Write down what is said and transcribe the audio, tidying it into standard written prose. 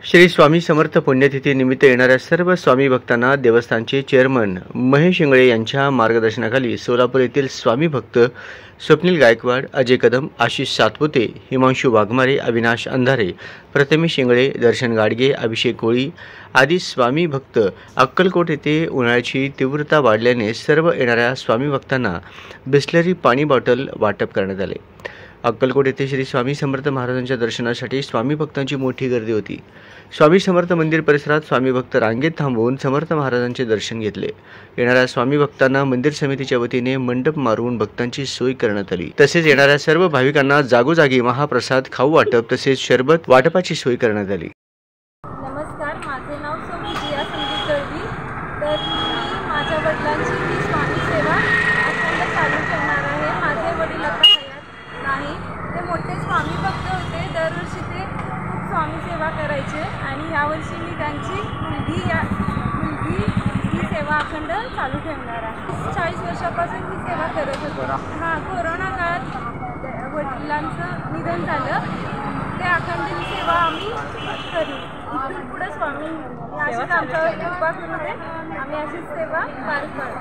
श्री स्वामी समर्थ पुण्यतिथी निमित्त येणाऱ्या सर्व स्वामी भक्तांना देवस्थानचे चेअरमन महेश इंगळे यांच्या मार्गदर्शनाखाली सोलापूर येथील स्वामी भक्त स्वप्नील गायकवाड, अजय कदम, आशिष सातपुते, हिमांशु वाघमारे, अविनाश अंधारे, प्रथमेश इंगळे, दर्शन गाडगे, अभिषेक कोळी आदी स्वामी भक्त अक्कलकोट येथे उन्हाळ्याची तीव्रता वाढल्याने सर्व येणाऱ्या स्वामी भक्तांना बिस्लरी पाणी बॉटल वाटप करण्यात आले। अक्कलकोट येथे श्री स्वामी समर्थ महाराजांच्या दर्शनासाठी स्वामी भक्तांची मोठी गर्दी होती। स्वामी समर्थ मंदिर परिसरात स्वामी भक्त रांगेत थांबून समर्थ महाराजांचे दर्शन घेतले। येणाऱ्या स्वामी भक्तांना मंदिर समितीच्या वतीने मंडप मारून भक्तांची सोय करण्यात आली। तसेच येणाऱ्या सर्व भाविकांना जागोजागी महाप्रसाद, खाऊ वाटप तसेच शरबत वाटपाची सोय करण्यात आली। नमस्कार, माझे नाव सोफिया संगीत दळवी। तर माझ्या वडिलांची मी स्वामी सेवा अखंड चालू ठेवणार आहे। माझे वडील आता हयात नाही, ते मोठे स्वामी भक्त होते। दरवर्षी ते खूप स्वामी सेवा करायचे आणि यावर्षी मी त्यांची मुलगी ही सेवा अखंड चालू ठेवणार आहे। 40 वर्षापासून ही सेवा करत होते। कोरोना काळात वडिलांचं निधन झालं, ते अखंड ही सेवा आम्ही करू। इथून पुढे स्वामी अशीच आमच्यावर कृपा करू दे, आम्ही अशीच सेवा पार पाडू।